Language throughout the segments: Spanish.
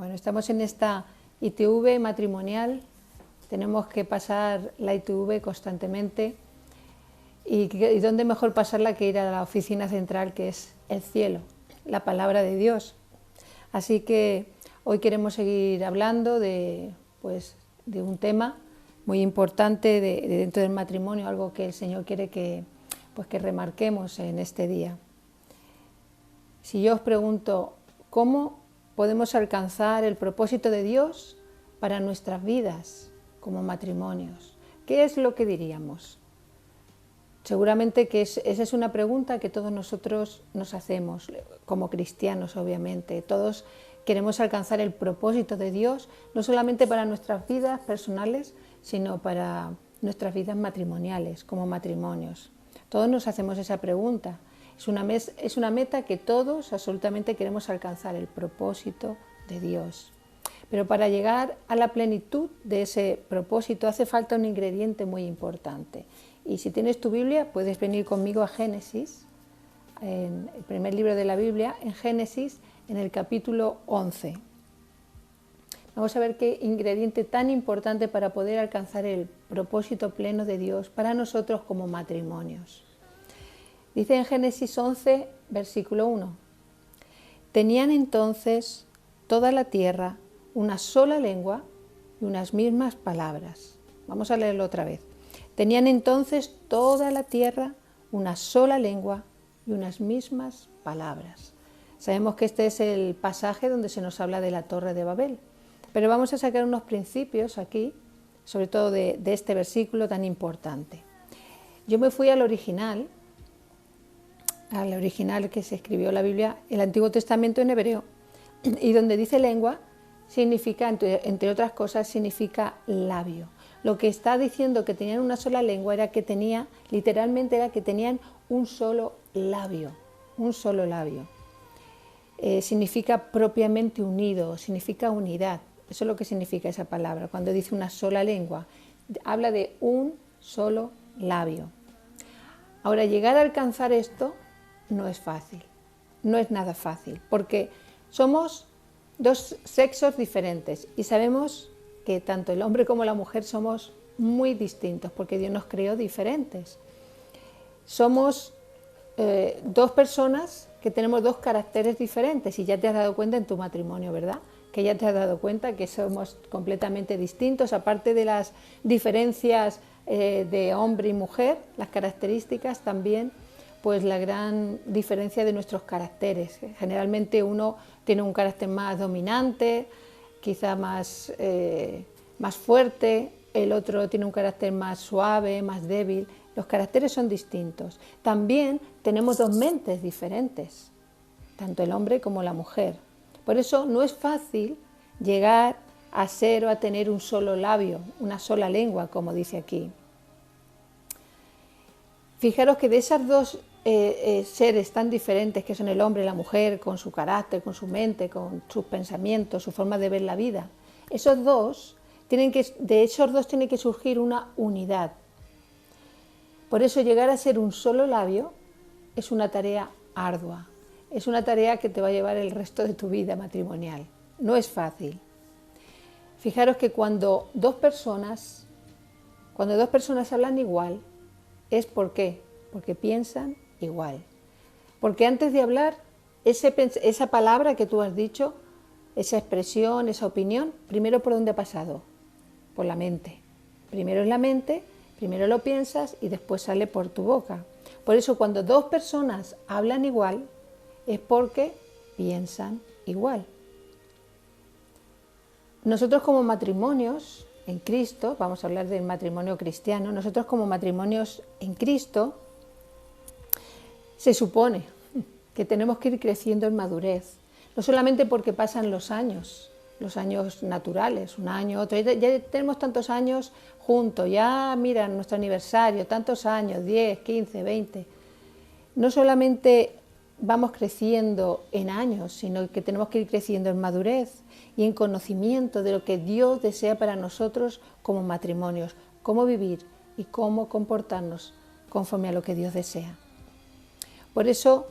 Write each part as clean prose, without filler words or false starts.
Bueno, estamos en esta ITV matrimonial, tenemos que pasar la ITV constantemente y dónde mejor pasarla que ir a la oficina central, que es el cielo, la palabra de Dios. Así que hoy queremos seguir hablando de un tema muy importante de dentro del matrimonio, algo que el Señor quiere que remarquemos en este día. Si yo os pregunto, ¿cómo podemos alcanzar el propósito de Dios para nuestras vidas como matrimonios? ¿Qué es lo que diríamos? Seguramente que esa es una pregunta que todos nosotros nos hacemos, como cristianos obviamente. Todos queremos alcanzar el propósito de Dios, no solamente para nuestras vidas personales, sino para nuestras vidas matrimoniales, como matrimonios. Todos nos hacemos esa pregunta. Es una meta que todos absolutamente queremos alcanzar, el propósito de Dios. Pero para llegar a la plenitud de ese propósito hace falta un ingrediente muy importante. Y si tienes tu Biblia, puedes venir conmigo a Génesis, en el primer libro de la Biblia, en Génesis, en el capítulo 11. Vamos a ver qué ingrediente tan importante para poder alcanzar el propósito pleno de Dios para nosotros como matrimonios. Dice en Génesis 11, versículo 1, tenían entonces toda la tierra una sola lengua y unas mismas palabras. Vamos a leerlo otra vez. Tenían entonces toda la tierra una sola lengua y unas mismas palabras. Sabemos que este es el pasaje donde se nos habla de la Torre de Babel, pero vamos a sacar unos principios aquí, sobre todo de este versículo tan importante. Yo me fui al original que se escribió la Biblia, el Antiguo Testamento en hebreo, y donde dice lengua, significa, entre otras cosas, significa labio. Lo que está diciendo que tenían una sola lengua literalmente era que tenían un solo labio, un solo labio. Significa propiamente unido, significa unidad. Eso es lo que significa esa palabra. Cuando dice una sola lengua, habla de un solo labio. Ahora, llegar a alcanzar esto no es fácil, no es nada fácil, porque somos dos sexos diferentes y sabemos que tanto el hombre como la mujer somos muy distintos, porque Dios nos creó diferentes. Somos dos personas que tenemos dos caracteres diferentes y ya te has dado cuenta en tu matrimonio, ¿verdad? Que ya te has dado cuenta que somos completamente distintos, aparte de las diferencias de hombre y mujer, las características también, pues la gran diferencia de nuestros caracteres. Generalmente uno tiene un carácter más dominante, quizá más fuerte, el otro tiene un carácter más suave, más débil. Los caracteres son distintos. También tenemos dos mentes diferentes, tanto el hombre como la mujer. Por eso no es fácil llegar a ser o a tener un solo labio, una sola lengua, como dice aquí. Fijaros que de esas dos seres tan diferentes que son el hombre y la mujer, con su carácter, con su mente, con sus pensamientos, su forma de ver la vida, de esos dos tiene que surgir una unidad. Por eso llegar a ser un solo labio es una tarea ardua, es una tarea que te va a llevar el resto de tu vida matrimonial. No es fácil. Fijaros que cuando dos personas hablan igual, es porque piensan igual. Porque antes de hablar, esa palabra que tú has dicho, esa expresión, esa opinión, primero ¿por dónde ha pasado? Por la mente. Primero es la mente, primero lo piensas y después sale por tu boca. Por eso cuando dos personas hablan igual, es porque piensan igual. Nosotros como matrimonios en Cristo, vamos a hablar del matrimonio cristiano, nosotros como matrimonios en Cristo, se supone que tenemos que ir creciendo en madurez, no solamente porque pasan los años naturales, un año, otro, ya tenemos tantos años juntos, ya mira nuestro aniversario, tantos años, 10, 15, 20, no solamente vamos creciendo en años, sino que tenemos que ir creciendo en madurez y en conocimiento de lo que Dios desea para nosotros como matrimonios, cómo vivir y cómo comportarnos conforme a lo que Dios desea. Por eso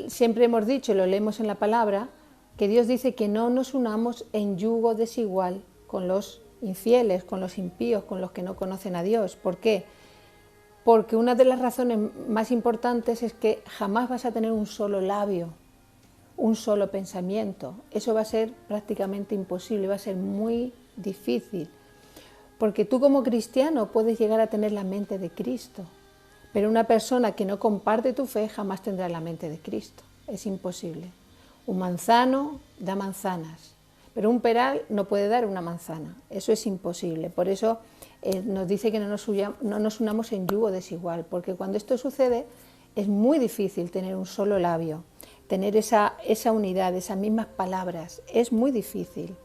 siempre hemos dicho, y lo leemos en la palabra, que Dios dice que no nos unamos en yugo desigual con los infieles, con los impíos, con los que no conocen a Dios. ¿Por qué? Porque una de las razones más importantes es que jamás vas a tener un solo labio, un solo pensamiento. Eso va a ser prácticamente imposible, va a ser muy difícil. Porque tú como cristiano puedes llegar a tener la mente de Cristo, pero una persona que no comparte tu fe jamás tendrá la mente de Cristo. Es imposible. Un manzano da manzanas, pero un peral no puede dar una manzana. Eso es imposible. Por eso nos dice que no nos unamos en yugo desigual, porque cuando esto sucede es muy difícil tener un solo labio, tener esa unidad, esas mismas palabras. Es muy difícil.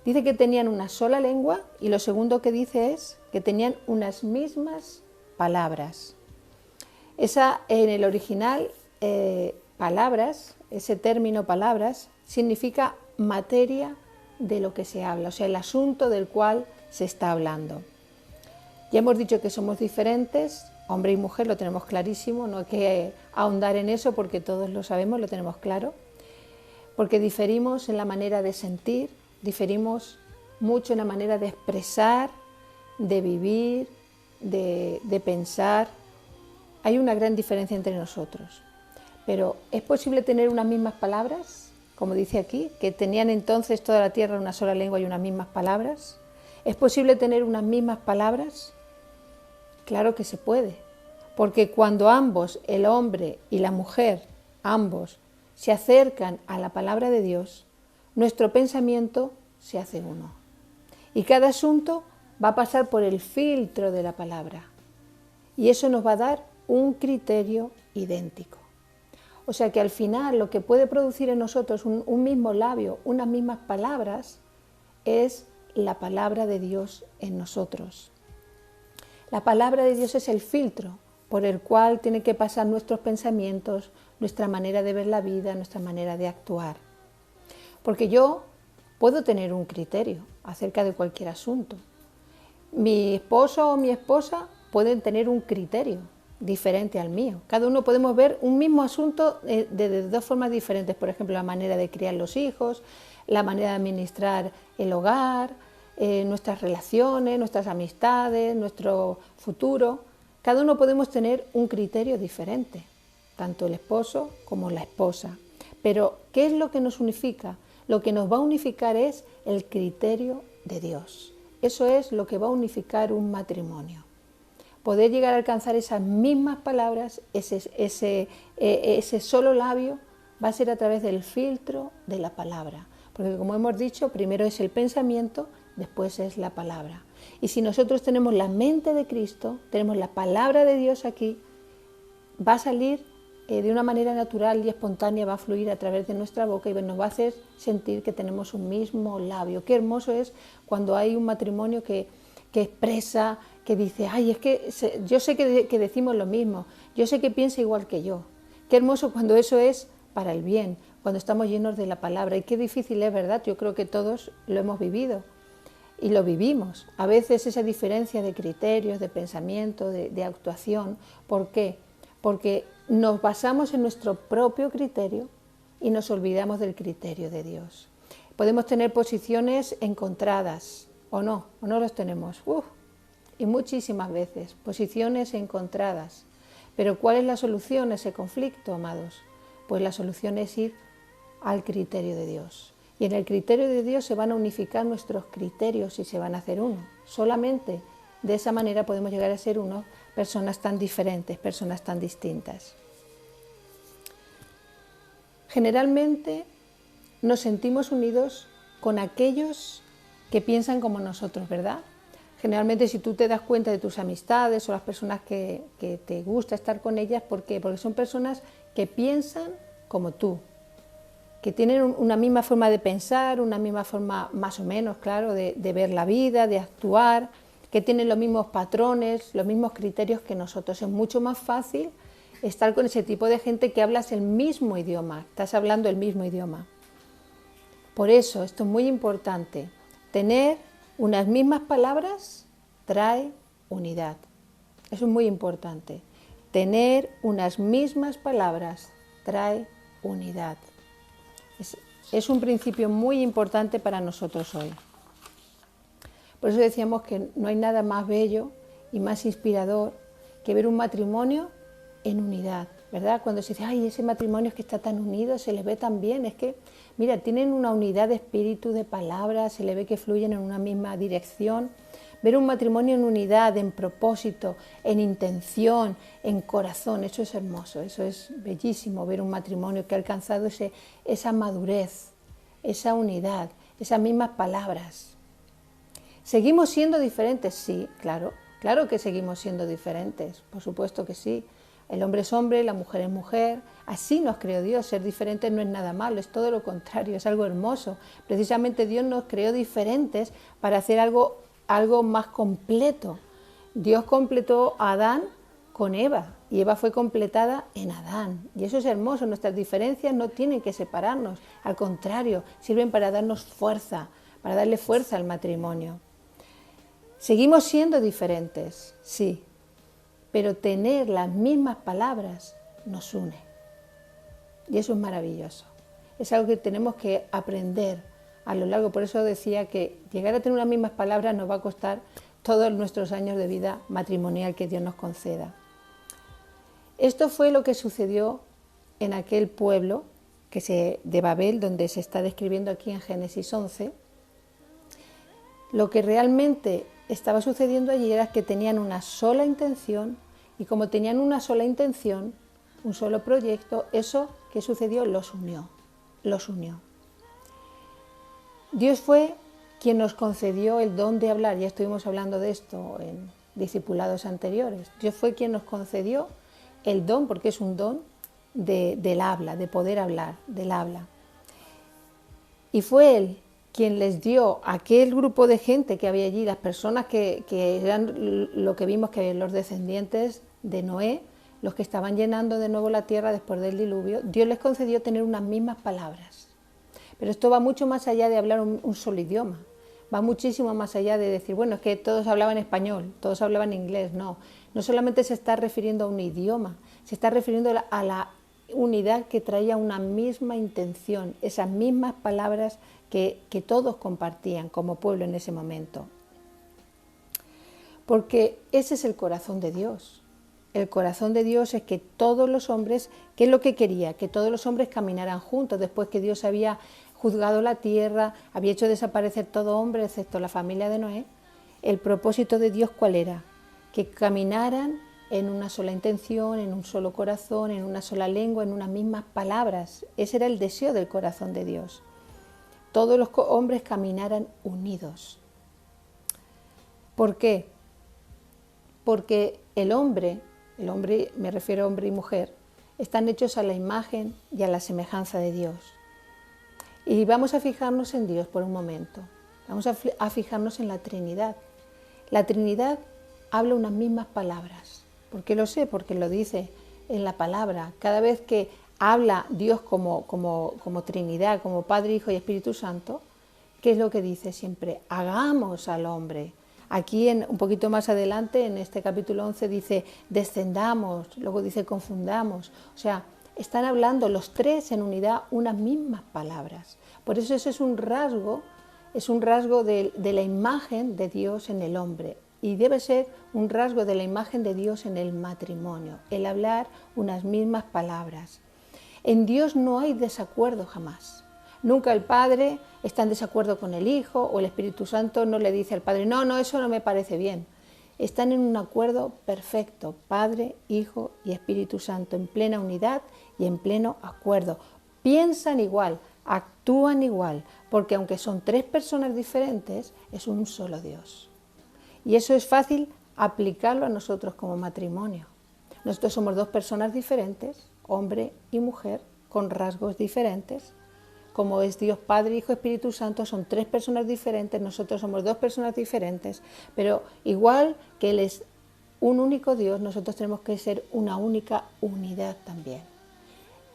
Dice que tenían una sola lengua y lo segundo que dice es que tenían unas mismas palabras. En el original, palabras, ese término palabras, significa materia de lo que se habla, o sea, el asunto del cual se está hablando. Ya hemos dicho que somos diferentes, hombre y mujer, lo tenemos clarísimo, no hay que ahondar en eso porque todos lo sabemos, lo tenemos claro, porque diferimos en la manera de sentir, diferimos mucho en la manera de expresar, de vivir, de pensar. Hay una gran diferencia entre nosotros. Pero ¿es posible tener unas mismas palabras? Como dice aquí, que tenían entonces toda la tierra una sola lengua y unas mismas palabras. ¿Es posible tener unas mismas palabras? Claro que se puede. Porque cuando ambos, el hombre y la mujer, ambos, se acercan a la palabra de Dios, nuestro pensamiento se hace uno. Y cada asunto va a pasar por el filtro de la palabra. Y eso nos va a dar un criterio idéntico. O sea que al final lo que puede producir en nosotros un mismo labio, unas mismas palabras, es la palabra de Dios en nosotros. La palabra de Dios es el filtro por el cual tienen que pasar nuestros pensamientos, nuestra manera de ver la vida, nuestra manera de actuar. Porque yo puedo tener un criterio acerca de cualquier asunto. Mi esposo o mi esposa pueden tener un criterio diferente al mío. Cada uno podemos ver un mismo asunto de dos formas diferentes. Por ejemplo, la manera de criar los hijos, la manera de administrar el hogar, nuestras relaciones, nuestras amistades, nuestro futuro. Cada uno podemos tener un criterio diferente, tanto el esposo como la esposa. Pero, ¿qué es lo que nos unifica? Lo que nos va a unificar es el criterio de Dios. Eso es lo que va a unificar un matrimonio. Poder llegar a alcanzar esas mismas palabras, ese solo labio, va a ser a través del filtro de la palabra. Porque como hemos dicho, primero es el pensamiento, después es la palabra. Y si nosotros tenemos la mente de Cristo, tenemos la palabra de Dios aquí, va a salir de una manera natural y espontánea, va a fluir a través de nuestra boca y nos va a hacer sentir que tenemos un mismo labio. Qué hermoso es cuando hay un matrimonio que expresa, que dice, ay, es que yo sé que decimos lo mismo, yo sé que piensa igual que yo. Qué hermoso cuando eso es para el bien, cuando estamos llenos de la palabra. Y qué difícil es, ¿verdad? Yo creo que todos lo hemos vivido y lo vivimos. A veces esa diferencia de criterios, de pensamiento, de actuación. ¿Por qué? Porque nos basamos en nuestro propio criterio y nos olvidamos del criterio de Dios. Podemos tener posiciones encontradas, o no los tenemos. Y muchísimas veces, posiciones encontradas. Pero ¿cuál es la solución a ese conflicto, amados? Pues la solución es ir al criterio de Dios. Y en el criterio de Dios se van a unificar nuestros criterios y se van a hacer uno. Solamente de esa manera podemos llegar a ser uno, personas tan diferentes, personas tan distintas. Generalmente nos sentimos unidos con aquellos que piensan como nosotros, ¿verdad? Generalmente si tú te das cuenta de tus amistades o las personas que te gusta estar con ellas, ¿por qué? Porque son personas que piensan como tú, que tienen una misma forma de pensar, una misma forma más o menos, claro, de ver la vida, de actuar, que tienen los mismos patrones, los mismos criterios que nosotros. Es mucho más fácil estar con ese tipo de gente que hablas el mismo idioma, estás hablando el mismo idioma. Por eso, esto es muy importante, tener unas mismas palabras trae unidad. Eso es muy importante. Tener unas mismas palabras trae unidad. es un principio muy importante para nosotros hoy. Por eso decíamos que no hay nada más bello y más inspirador que ver un matrimonio en unidad, ¿verdad? Cuando se dice, ay, ese matrimonio es que está tan unido, se les ve tan bien, es que, mira, tienen una unidad de espíritu, de palabras, se les ve que fluyen en una misma dirección. Ver un matrimonio en unidad, en propósito, en intención, en corazón, eso es hermoso, eso es bellísimo, ver un matrimonio que ha alcanzado esa madurez, esa unidad, esas mismas palabras. ¿Seguimos siendo diferentes? Sí, claro, claro que seguimos siendo diferentes, por supuesto que sí. El hombre es hombre, la mujer es mujer, así nos creó Dios. Ser diferentes no es nada malo, es todo lo contrario, es algo hermoso. Precisamente Dios nos creó diferentes para hacer algo más completo. Dios completó a Adán con Eva y Eva fue completada en Adán. Y eso es hermoso, nuestras diferencias no tienen que separarnos, al contrario, sirven para darnos fuerza, para darle fuerza al matrimonio. Seguimos siendo diferentes, sí, pero tener las mismas palabras nos une. Y eso es maravilloso. Es algo que tenemos que aprender a lo largo. Por eso decía que llegar a tener unas mismas palabras nos va a costar todos nuestros años de vida matrimonial que Dios nos conceda. Esto fue lo que sucedió en aquel pueblo de Babel, donde se está describiendo aquí en Génesis 11. Lo que realmente estaba sucediendo allí era que tenían una sola intención, y como tenían una sola intención, un solo proyecto, eso que sucedió los unió. Dios fue quien nos concedió el don de hablar, ya estuvimos hablando de esto en discipulados anteriores. Dios fue quien nos concedió el don, porque es un don del habla, de poder hablar, del habla. Y fue Él quien les dio a aquel grupo de gente que había allí, las personas que eran lo que vimos que los descendientes de Noé, los que estaban llenando de nuevo la tierra después del diluvio, Dios les concedió tener unas mismas palabras. Pero esto va mucho más allá de hablar un solo idioma, va muchísimo más allá de decir, bueno, es que todos hablaban español, todos hablaban inglés, no solamente se está refiriendo a un idioma, se está refiriendo a la unidad que traía una misma intención, esas mismas palabras que todos compartían como pueblo en ese momento. Porque ese es el corazón de Dios. El corazón de Dios es que todos los hombres, ¿qué es lo que quería? Que todos los hombres caminaran juntos después que Dios había juzgado la tierra, había hecho desaparecer todo hombre excepto la familia de Noé. El propósito de Dios, ¿cuál era? Que caminaran en una sola intención, en un solo corazón, en una sola lengua, en unas mismas palabras. Ese era el deseo del corazón de Dios. Todos los hombres caminaran unidos. ¿Por qué? Porque el hombre, me refiero a hombre y mujer, están hechos a la imagen y a la semejanza de Dios. Y vamos a fijarnos en Dios por un momento. Vamos a fijarnos en la Trinidad. La Trinidad habla unas mismas palabras. ¿Por qué lo sé? Porque lo dice en la palabra. Cada vez que habla Dios como Trinidad, como Padre, Hijo y Espíritu Santo, ¿qué es lo que dice siempre? Hagamos al hombre. Aquí un poquito más adelante, en este capítulo 11, dice descendamos, luego dice confundamos. O sea, están hablando los tres en unidad unas mismas palabras. Por eso ese es un rasgo de la imagen de Dios en el hombre. Y debe ser un rasgo de la imagen de Dios en el matrimonio, el hablar unas mismas palabras. En Dios no hay desacuerdo jamás. Nunca el Padre está en desacuerdo con el Hijo o el Espíritu Santo no le dice al Padre, no, eso no me parece bien. Están en un acuerdo perfecto, Padre, Hijo y Espíritu Santo, en plena unidad y en pleno acuerdo. Piensan igual, actúan igual, porque aunque son tres personas diferentes, es un solo Dios. Y eso es fácil aplicarlo a nosotros como matrimonio. Nosotros somos dos personas diferentes, hombre y mujer, con rasgos diferentes. Como es Dios Padre, Hijo, Espíritu Santo, son tres personas diferentes, nosotros somos dos personas diferentes, pero igual que Él es un único Dios, nosotros tenemos que ser una única unidad también,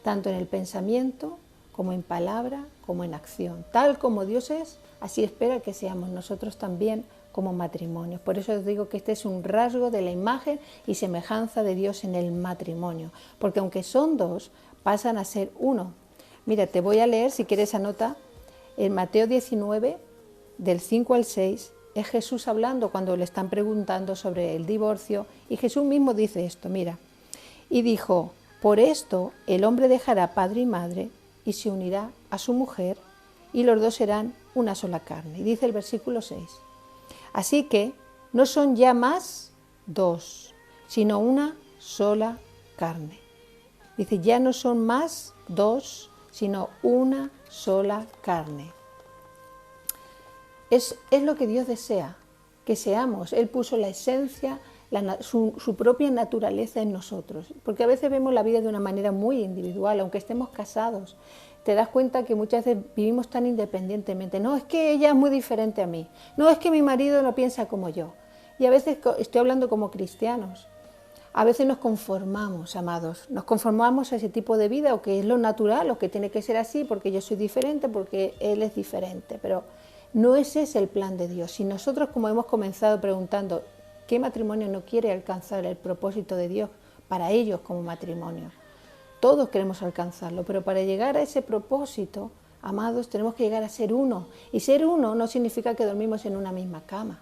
tanto en el pensamiento, como en palabra, como en acción. Tal como Dios es, así espera que seamos nosotros también como matrimonios. Por eso os digo que este es un rasgo de la imagen y semejanza de Dios en el matrimonio, porque aunque son dos, pasan a ser uno. Mira, te voy a leer, si quieres anota, en Mateo 19, del 5 al 6, es Jesús hablando cuando le están preguntando sobre el divorcio, y Jesús mismo dice esto, mira, y dijo, por esto el hombre dejará padre y madre y se unirá a su mujer y los dos serán una sola carne. Y dice el versículo 6, así que no son ya más dos, sino una sola carne. Dice, ya no son más dos, sino una sola carne. Es lo que Dios desea, que seamos. Él puso la esencia, su propia naturaleza en nosotros. Porque a veces vemos la vida de una manera muy individual, aunque estemos casados. Te das cuenta que muchas veces vivimos tan independientemente. No, es que ella es muy diferente a mí. No, es que mi marido no piensa como yo. Y a veces, estoy hablando como cristianos, a veces nos conformamos, amados. Nos conformamos a ese tipo de vida, o que es lo natural, o que tiene que ser así, porque yo soy diferente, porque él es diferente. Pero no ese es el plan de Dios. Si nosotros, como hemos comenzado preguntando, ¿qué matrimonio no quiere alcanzar el propósito de Dios para ellos como matrimonio? Todos queremos alcanzarlo, pero para llegar a ese propósito, amados, tenemos que llegar a ser uno. Y ser uno no significa que dormimos en una misma cama.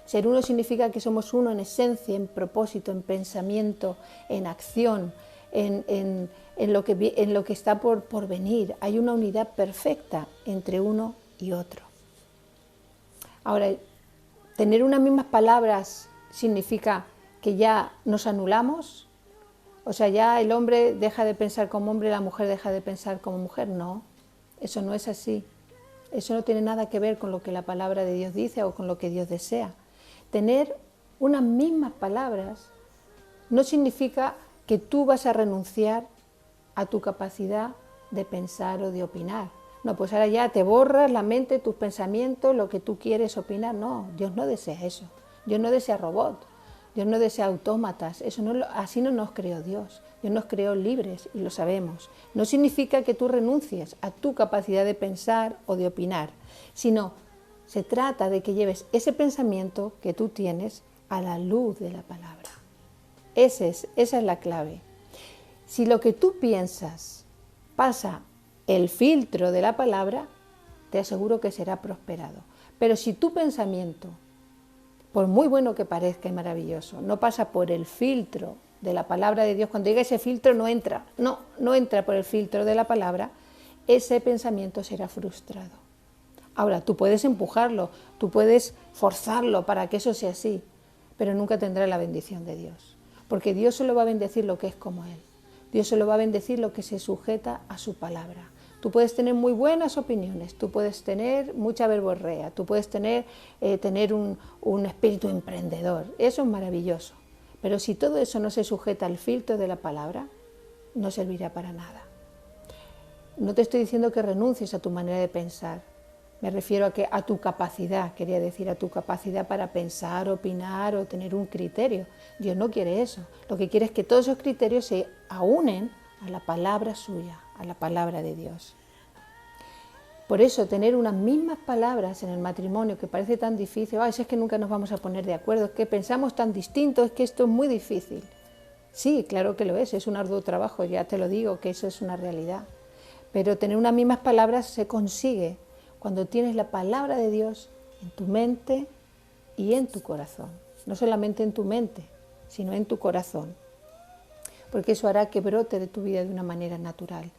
Ser uno significa que somos uno en esencia, en propósito, en pensamiento, en acción, en lo que está por venir. Hay una unidad perfecta entre uno y otro. Ahora, tener unas mismas palabras significa que ya nos anulamos, o sea, ya el hombre deja de pensar como hombre, la mujer deja de pensar como mujer. No, eso no es así. Eso no tiene nada que ver con lo que la palabra de Dios dice o con lo que Dios desea. Tener unas mismas palabras no significa que tú vas a renunciar a tu capacidad de pensar o de opinar. No, pues ahora ya te borras la mente, tus pensamientos, lo que tú quieres opinar. No, Dios no desea eso. Dios no desea robots, Dios no desea autómatas. Eso no, así no nos creó Dios. Dios nos creó libres y lo sabemos. No significa que tú renuncies a tu capacidad de pensar o de opinar, sino se trata de que lleves ese pensamiento que tú tienes a la luz de la palabra. Esa es la clave. Si lo que tú piensas pasa el filtro de la palabra, te aseguro que será prosperado. Pero si tu pensamiento, por muy bueno que parezca y maravilloso, no pasa por el filtro de la palabra de Dios, cuando llega ese filtro no entra por el filtro de la palabra, ese pensamiento será frustrado. Ahora, tú puedes empujarlo, tú puedes forzarlo para que eso sea así, pero nunca tendrá la bendición de Dios, porque Dios solo va a bendecir lo que es como Él. Dios solo va a bendecir lo que se sujeta a su palabra. Tú puedes tener muy buenas opiniones, tú puedes tener mucha verborrea, tú puedes tener un espíritu emprendedor, eso es maravilloso, pero si todo eso no se sujeta al filtro de la palabra, no servirá para nada. No te estoy diciendo que renuncies a tu manera de pensar, me refiero a tu capacidad, quería decir, a tu capacidad para pensar, opinar o tener un criterio. Dios no quiere eso. Lo que quiere es que todos esos criterios se aúnen a la palabra suya, a la palabra de Dios. Por eso, tener unas mismas palabras en el matrimonio, que parece tan difícil, es que nunca nos vamos a poner de acuerdo, es que pensamos tan distinto, es que esto es muy difícil. Sí, claro que lo es un arduo trabajo, ya te lo digo, que eso es una realidad. Pero tener unas mismas palabras se consigue cuando tienes la palabra de Dios en tu mente y en tu corazón. No solamente en tu mente, sino en tu corazón. Porque eso hará que brote de tu vida de una manera natural.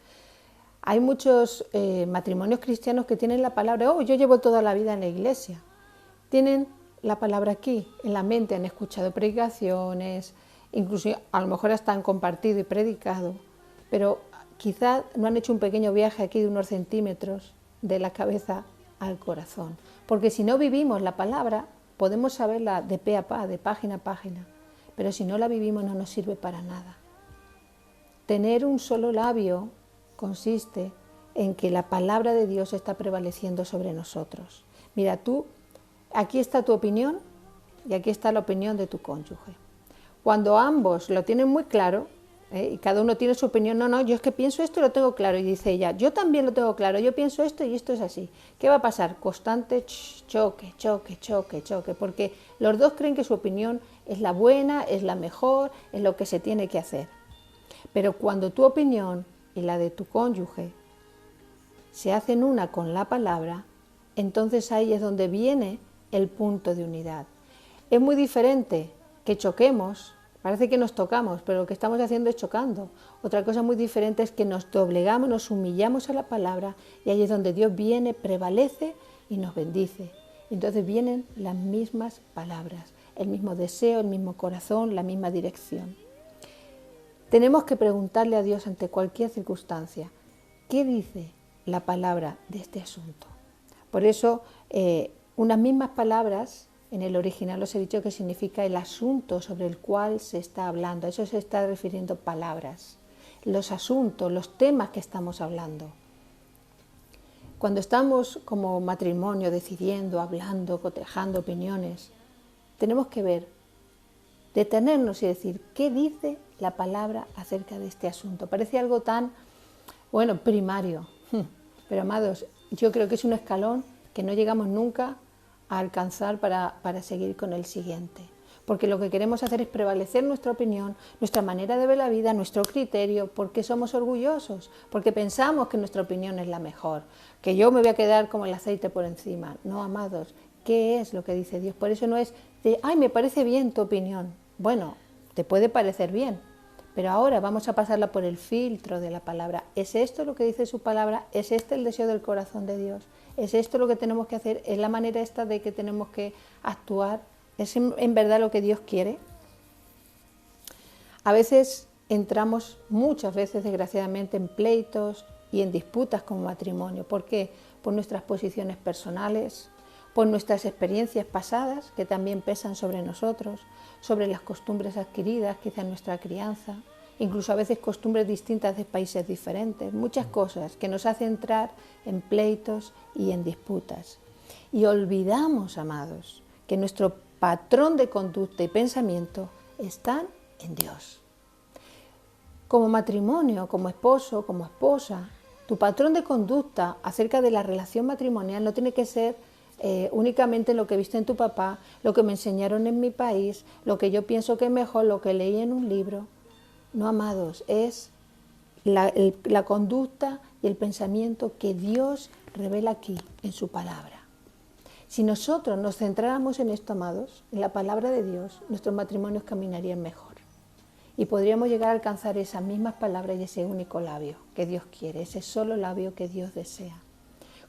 Hay muchos matrimonios cristianos que tienen la palabra, yo llevo toda la vida en la iglesia. Tienen la palabra aquí, en la mente, han escuchado predicaciones, incluso a lo mejor hasta han compartido y predicado, pero quizá no han hecho un pequeño viaje aquí de unos centímetros de la cabeza al corazón. Porque si no vivimos la palabra, podemos saberla de pe a pa, de página a página, pero si no la vivimos no nos sirve para nada. Tener un solo labio consiste en que la palabra de Dios está prevaleciendo sobre nosotros. Mira, aquí está tu opinión y aquí está la opinión de tu cónyuge. Cuando ambos lo tienen muy claro, y cada uno tiene su opinión, yo es que pienso esto y lo tengo claro, y dice ella, yo también lo tengo claro, yo pienso esto y esto es así. ¿Qué va a pasar? Constante choque, porque los dos creen que su opinión es la buena, es la mejor, es lo que se tiene que hacer. Pero cuando tu opinión y la de tu cónyuge se hacen una con la palabra, entonces ahí es donde viene el punto de unidad. Es muy diferente que choquemos, parece que nos tocamos, pero lo que estamos haciendo es chocando. Otra cosa muy diferente es que nos doblegamos, nos humillamos a la palabra y ahí es donde Dios viene, prevalece y nos bendice. Entonces vienen las mismas palabras, el mismo deseo, el mismo corazón, la misma dirección. Tenemos que preguntarle a Dios ante cualquier circunstancia, ¿qué dice la palabra de este asunto? Por eso, unas mismas palabras, en el original os he dicho que significa el asunto sobre el cual se está hablando. A eso se está refiriendo palabras. Los asuntos, los temas que estamos hablando. Cuando estamos como matrimonio decidiendo, hablando, cotejando opiniones, tenemos que ver, detenernos y decir, ¿qué dice la palabra acerca de este asunto? Parece algo tan, primario. Pero amados, yo creo que es un escalón que no llegamos nunca a alcanzar para seguir con el siguiente. Porque lo que queremos hacer es prevalecer nuestra opinión, nuestra manera de ver la vida, nuestro criterio, porque somos orgullosos, porque pensamos que nuestra opinión es la mejor, que yo me voy a quedar como el aceite por encima. No, amados, ¿qué es lo que dice Dios? Por eso no es de, ay, me parece bien tu opinión. Bueno, te puede parecer bien, pero ahora vamos a pasarla por el filtro de la palabra. ¿Es esto lo que dice su palabra? ¿Es este el deseo del corazón de Dios? ¿Es esto lo que tenemos que hacer? ¿Es la manera esta de que tenemos que actuar? ¿Es en verdad lo que Dios quiere? A veces entramos, muchas veces desgraciadamente, en pleitos y en disputas como matrimonio. ¿Por qué? Por nuestras posiciones personales, por nuestras experiencias pasadas que también pesan sobre nosotros, sobre las costumbres adquiridas, quizá en nuestra crianza, incluso a veces costumbres distintas de países diferentes, muchas cosas que nos hacen entrar en pleitos y en disputas. Y olvidamos, amados, que nuestro patrón de conducta y pensamiento están en Dios. Como matrimonio, como esposo, como esposa, tu patrón de conducta acerca de la relación matrimonial no tiene que ser únicamente lo que viste en tu papá, lo que me enseñaron en mi país, lo que yo pienso que es mejor, lo que leí en un libro. No, amados, es la conducta y el pensamiento que Dios revela aquí en su palabra. Si nosotros nos centráramos en esto, amados, en la palabra de Dios, nuestros matrimonios caminarían mejor. Y podríamos llegar a alcanzar esas mismas palabras y ese único labio que Dios quiere, ese solo labio que Dios desea.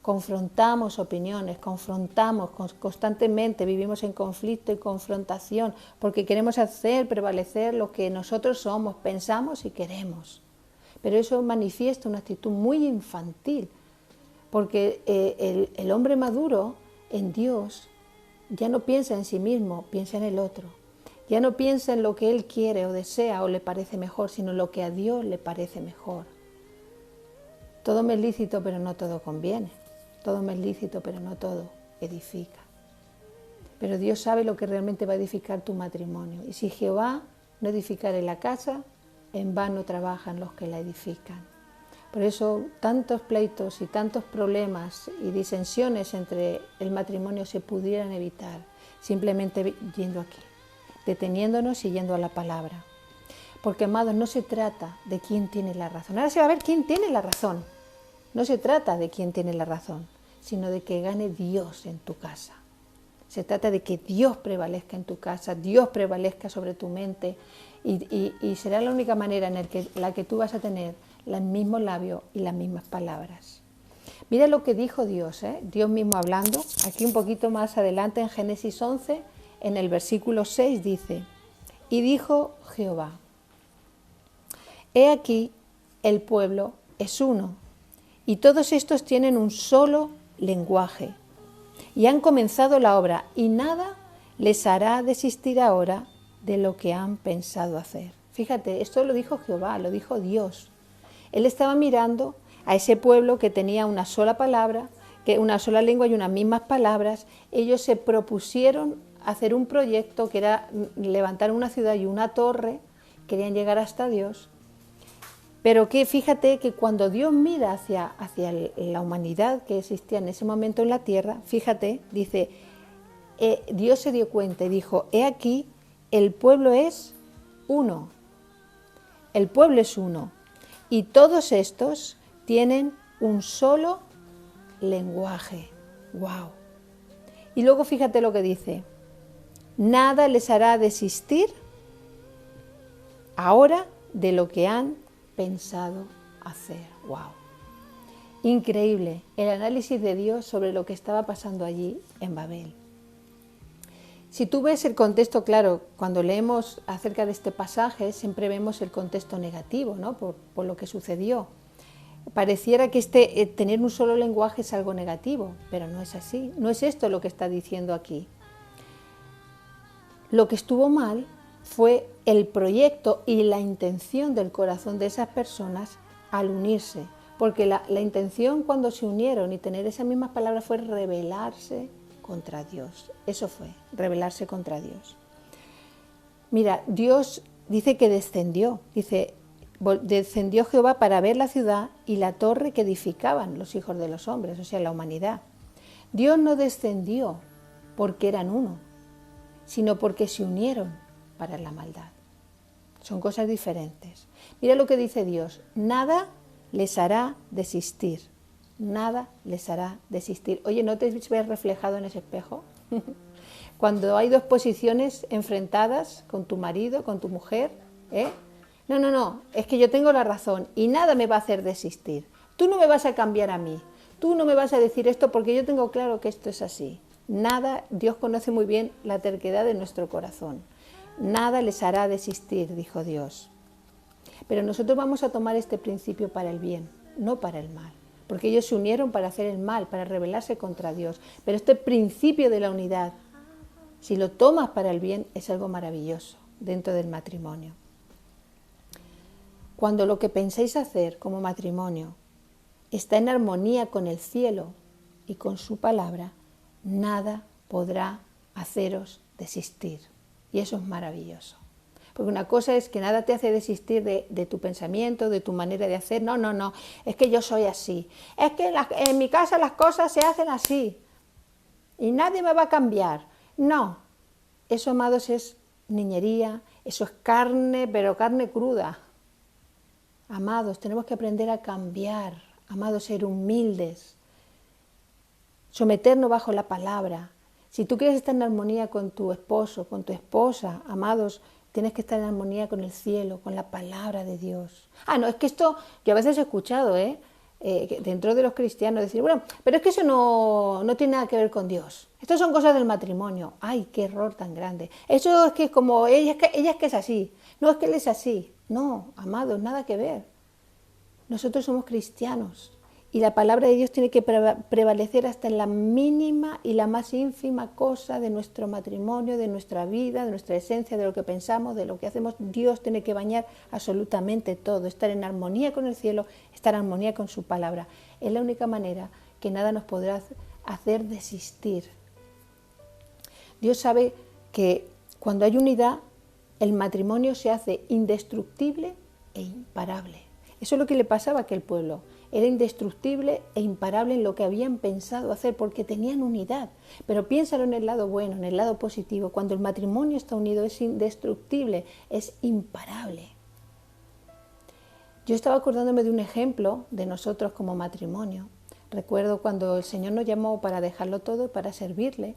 Confrontamos opiniones, confrontamos constantemente, vivimos en conflicto y confrontación porque queremos hacer prevalecer lo que nosotros somos, pensamos y queremos. Pero eso manifiesta una actitud muy infantil, porque el hombre maduro en Dios ya no piensa en sí mismo, piensa en el otro. Ya no piensa en lo que él quiere o desea o le parece mejor, sino lo que a Dios le parece mejor. Todo me es lícito, pero no todo conviene. Todo me es lícito, pero no todo edifica. Pero Dios sabe lo que realmente va a edificar tu matrimonio. Y si Jehová no edificare la casa, en vano trabajan los que la edifican. Por eso tantos pleitos y tantos problemas y disensiones entre el matrimonio se pudieran evitar simplemente yendo aquí, deteniéndonos y yendo a la palabra. Porque, amados, no se trata de quién tiene la razón. Ahora se va a ver quién tiene la razón. No se trata de quién tiene la razón, sino de que gane Dios en tu casa. Se trata de que Dios prevalezca en tu casa, Dios prevalezca sobre tu mente y será la única manera en la que tú vas a tener los mismos labios y las mismas palabras. Mira lo que dijo Dios, Dios mismo hablando. Aquí un poquito más adelante en Génesis 11, en el versículo 6 dice, y dijo Jehová, he aquí el pueblo es uno, y todos estos tienen un solo lenguaje, y han comenzado la obra, y nada les hará desistir ahora de lo que han pensado hacer. Fíjate, esto lo dijo Jehová, lo dijo Dios. Él estaba mirando a ese pueblo que tenía una sola palabra, que una sola lengua y unas mismas palabras. Ellos se propusieron hacer un proyecto que era levantar una ciudad y una torre, querían llegar hasta Dios. Pero que fíjate que cuando Dios mira hacia la humanidad que existía en ese momento en la tierra, fíjate, dice, Dios se dio cuenta y dijo, he aquí, el pueblo es uno. El pueblo es uno. Y todos estos tienen un solo lenguaje. ¡Wow! Y luego fíjate lo que dice. Nada les hará desistir ahora de lo que han pensado hacer. ¡Wow! Increíble el análisis de Dios sobre lo que estaba pasando allí en Babel. Si tú ves el contexto, claro, cuando leemos acerca de este pasaje, siempre vemos el contexto negativo, ¿no? Por lo que sucedió. Pareciera que tener un solo lenguaje es algo negativo, pero no es así. No es esto lo que está diciendo aquí. Lo que estuvo mal fue el proyecto y la intención del corazón de esas personas al unirse, porque la intención cuando se unieron y tener esas mismas palabras fue rebelarse contra Dios. Eso fue, rebelarse contra Dios. Mira, Dios dice que descendió, descendió Jehová para ver la ciudad y la torre que edificaban los hijos de los hombres, o sea, la humanidad. Dios no descendió porque eran uno, sino porque se unieron para la maldad. Son cosas diferentes. Mira lo que dice Dios, nada les hará desistir, nada les hará desistir. Oye, ¿no te ves reflejado en ese espejo? Cuando hay dos posiciones enfrentadas con tu marido, con tu mujer, No, es que yo tengo la razón y nada me va a hacer desistir. Tú no me vas a cambiar a mí, tú no me vas a decir esto porque yo tengo claro que esto es así. Nada, Dios conoce muy bien la terquedad de nuestro corazón. Nada les hará desistir, dijo Dios. Pero nosotros vamos a tomar este principio para el bien, no para el mal. Porque ellos se unieron para hacer el mal, para rebelarse contra Dios. Pero este principio de la unidad, si lo tomas para el bien, es algo maravilloso dentro del matrimonio. Cuando lo que pensáis hacer como matrimonio está en armonía con el cielo y con su palabra, nada podrá haceros desistir. Y eso es maravilloso. Porque una cosa es que nada te hace desistir de tu pensamiento, de tu manera de hacer. No, es que yo soy así. Es que en mi casa las cosas se hacen así. Y nadie me va a cambiar. No, eso, amados, es niñería, eso es carne, pero carne cruda. Amados, tenemos que aprender a cambiar, amados, ser humildes, someternos bajo la palabra. Si tú quieres estar en armonía con tu esposo, con tu esposa, amados, tienes que estar en armonía con el cielo, con la palabra de Dios. No, es que esto, yo a veces he escuchado, dentro de los cristianos decir, bueno, pero es que eso no tiene nada que ver con Dios. Esto son cosas del matrimonio. ¡Ay, qué error tan grande! Eso es que es como, ella es que es así. No, es que él es así. No, amados, nada que ver. Nosotros somos cristianos y la palabra de Dios tiene que prevalecer hasta en la mínima y la más ínfima cosa de nuestro matrimonio, de nuestra vida, de nuestra esencia, de lo que pensamos, de lo que hacemos. Dios tiene que bañar absolutamente todo, estar en armonía con el cielo, estar en armonía con su palabra. Es la única manera que nada nos podrá hacer desistir. Dios sabe que cuando hay unidad, el matrimonio se hace indestructible e imparable. Eso es lo que le pasaba a aquel pueblo. Era indestructible e imparable en lo que habían pensado hacer porque tenían unidad. Pero piénsalo en el lado bueno, en el lado positivo. Cuando el matrimonio está unido es indestructible, es imparable. Yo estaba acordándome de un ejemplo de nosotros como matrimonio. Recuerdo cuando el Señor nos llamó para dejarlo todo, para servirle.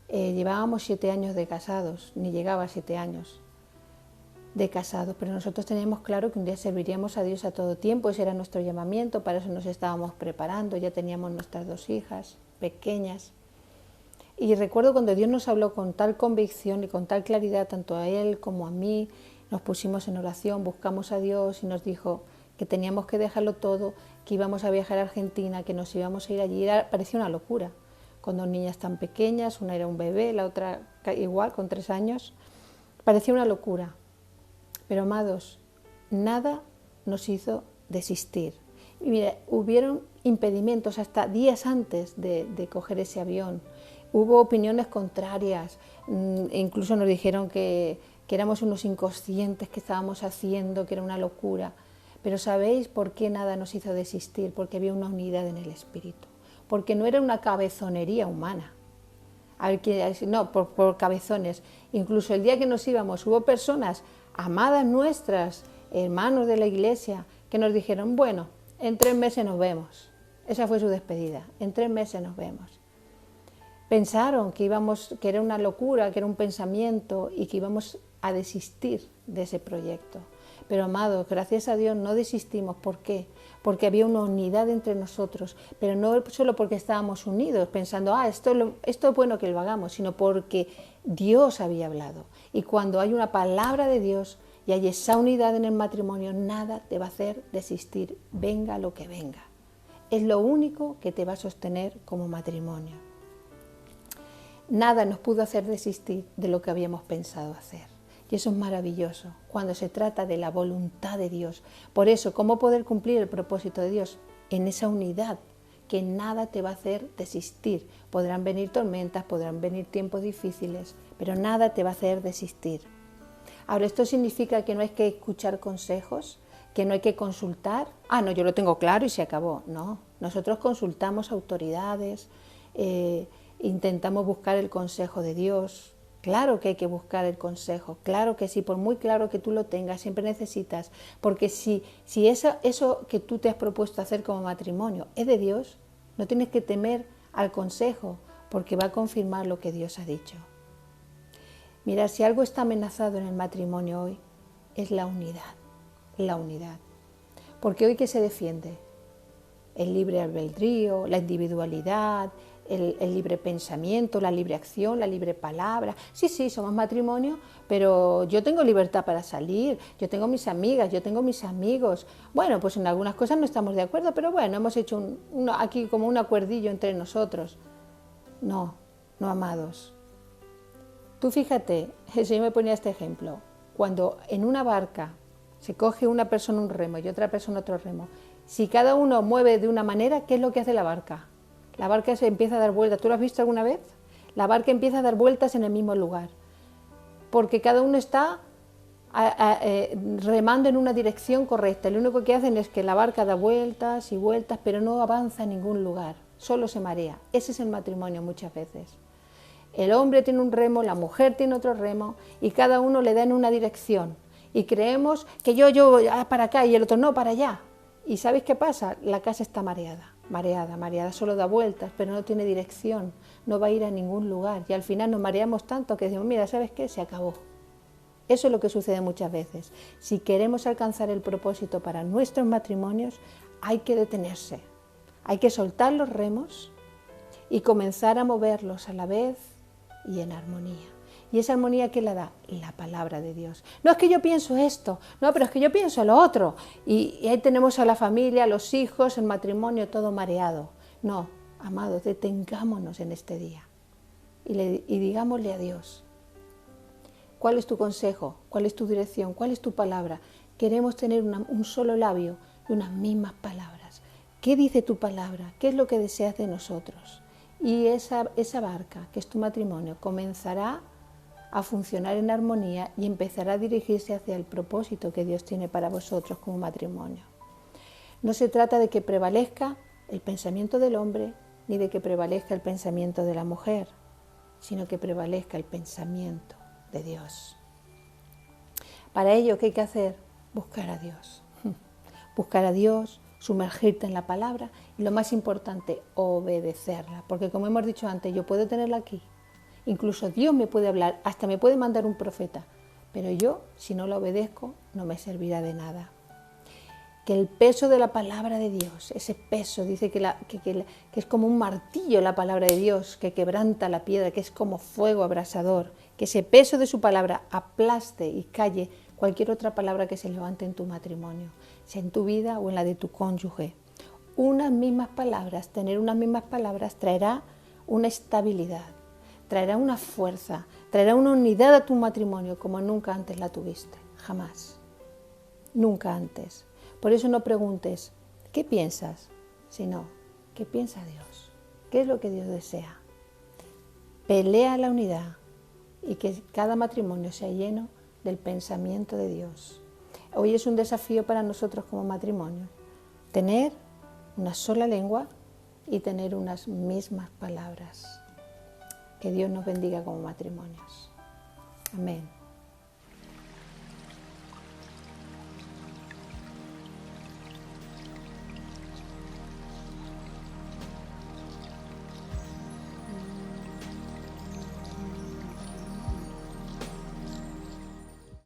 Llevábamos 7 años de casados, ni llegaba a 7 años de casados, pero nosotros teníamos claro que un día serviríamos a Dios a todo tiempo, ese era nuestro llamamiento, para eso nos estábamos preparando, ya teníamos nuestras 2 hijas pequeñas. Y recuerdo cuando Dios nos habló con tal convicción y con tal claridad, tanto a Él como a mí, nos pusimos en oración, buscamos a Dios y nos dijo que teníamos que dejarlo todo, que íbamos a viajar a Argentina, que nos íbamos a ir allí. Parecía una locura, con 2 niñas tan pequeñas, una era un bebé, la otra igual, con 3 años. Parecía una locura. Pero, amados, nada nos hizo desistir. Y mira, hubieron impedimentos hasta días antes de coger ese avión. Hubo opiniones contrarias, incluso nos dijeron que éramos unos inconscientes, que estábamos haciendo, que era una locura. Pero ¿sabéis por qué nada nos hizo desistir? Porque había una unidad en el espíritu. Porque no era una cabezonería humana. No, por cabezones. Incluso el día que nos íbamos hubo personas amadas nuestras, hermanos de la iglesia, que nos dijeron, bueno, en 3 meses nos vemos. Esa fue su despedida. En 3 meses nos vemos. Pensaron que era una locura, que era un pensamiento y que íbamos a desistir de ese proyecto. Pero amados, gracias a Dios no desistimos. ¿Por qué? Porque había una unidad entre nosotros, pero no solo porque estábamos unidos, pensando, esto es bueno que lo hagamos, sino porque Dios había hablado. Y cuando hay una palabra de Dios y hay esa unidad en el matrimonio, nada te va a hacer desistir, venga lo que venga. Es lo único que te va a sostener como matrimonio. Nada nos pudo hacer desistir de lo que habíamos pensado hacer. Y eso es maravilloso, cuando se trata de la voluntad de Dios. Por eso, ¿cómo poder cumplir el propósito de Dios? En esa unidad, que nada te va a hacer desistir. Podrán venir tormentas, podrán venir tiempos difíciles, pero nada te va a hacer desistir. Ahora, ¿esto significa que no hay que escuchar consejos? ¿Que no hay que consultar? No, yo lo tengo claro y se acabó. No, nosotros consultamos autoridades, intentamos buscar el consejo de Dios. Claro que hay que buscar el consejo, claro que sí, por muy claro que tú lo tengas, siempre necesitas, porque si eso que tú te has propuesto hacer como matrimonio es de Dios, no tienes que temer al consejo, porque va a confirmar lo que Dios ha dicho. Mira, si algo está amenazado en el matrimonio hoy, es la unidad. Porque hoy, ¿qué se defiende? El libre albedrío, la individualidad, el libre pensamiento, la libre acción, la libre palabra. Sí, somos matrimonio, pero yo tengo libertad para salir, yo tengo mis amigas, yo tengo mis amigos. Bueno, pues en algunas cosas no estamos de acuerdo, pero bueno, hemos hecho aquí como un acuerdillo entre nosotros. No, amados. Tú fíjate, el Señor me ponía este ejemplo, cuando en una barca se coge una persona un remo y otra persona otro remo, si cada uno mueve de una manera, ¿qué es lo que hace la barca? La barca se empieza a dar vueltas. ¿Tú lo has visto alguna vez? La barca empieza a dar vueltas en el mismo lugar, porque cada uno está remando en una dirección correcta. Lo único que hacen es que la barca da vueltas y vueltas, pero no avanza a ningún lugar, solo se marea. Ese es el matrimonio muchas veces. El hombre tiene un remo, la mujer tiene otro remo, y cada uno le da en una dirección. Y creemos que yo para acá y el otro no, para allá. ¿Y sabéis qué pasa? La casa está mareada, solo da vueltas, pero no tiene dirección, no va a ir a ningún lugar. Y al final nos mareamos tanto que decimos, mira, ¿sabes qué? Se acabó. Eso es lo que sucede muchas veces. Si queremos alcanzar el propósito para nuestros matrimonios, hay que detenerse, hay que soltar los remos y comenzar a moverlos a la vez y en armonía. ¿Y esa armonía qué la da? La palabra de Dios. No es que yo pienso esto, no, pero es que yo pienso lo otro. Y ahí tenemos a la familia, a los hijos, el matrimonio, todo mareado. No, amados, detengámonos en este día y digámosle a Dios, ¿cuál es tu consejo? ¿Cuál es tu dirección? ¿Cuál es tu palabra? Queremos tener un solo labio y unas mismas palabras. ¿Qué dice tu palabra? ¿Qué es lo que deseas de nosotros? Y esa barca, que es tu matrimonio, comenzará a funcionar en armonía y empezará a dirigirse hacia el propósito que Dios tiene para vosotros como matrimonio. No se trata de que prevalezca el pensamiento del hombre ni de que prevalezca el pensamiento de la mujer, sino que prevalezca el pensamiento de Dios. Para ello, ¿qué hay que hacer? Buscar a Dios. Buscar a Dios, sumergirte en la palabra y lo más importante, obedecerla. Porque como hemos dicho antes, yo puedo tenerla aquí. Incluso Dios me puede hablar, hasta me puede mandar un profeta, pero yo, si no la obedezco, no me servirá de nada. Que el peso de la palabra de Dios, ese peso, dice que es como un martillo la palabra de Dios, que quebranta la piedra, que es como fuego abrasador, que ese peso de su palabra aplaste y calle cualquier otra palabra que se levante en tu matrimonio, sea en tu vida o en la de tu cónyuge. Tener unas mismas palabras traerá una estabilidad, traerá una fuerza, traerá una unidad a tu matrimonio como nunca antes la tuviste, jamás, nunca antes. Por eso no preguntes, ¿qué piensas? Sino, ¿qué piensa Dios? ¿Qué es lo que Dios desea? Pelea la unidad y que cada matrimonio sea lleno del pensamiento de Dios. Hoy es un desafío para nosotros como matrimonio, tener una sola lengua y tener unas mismas palabras. Que Dios nos bendiga como matrimonios. Amén.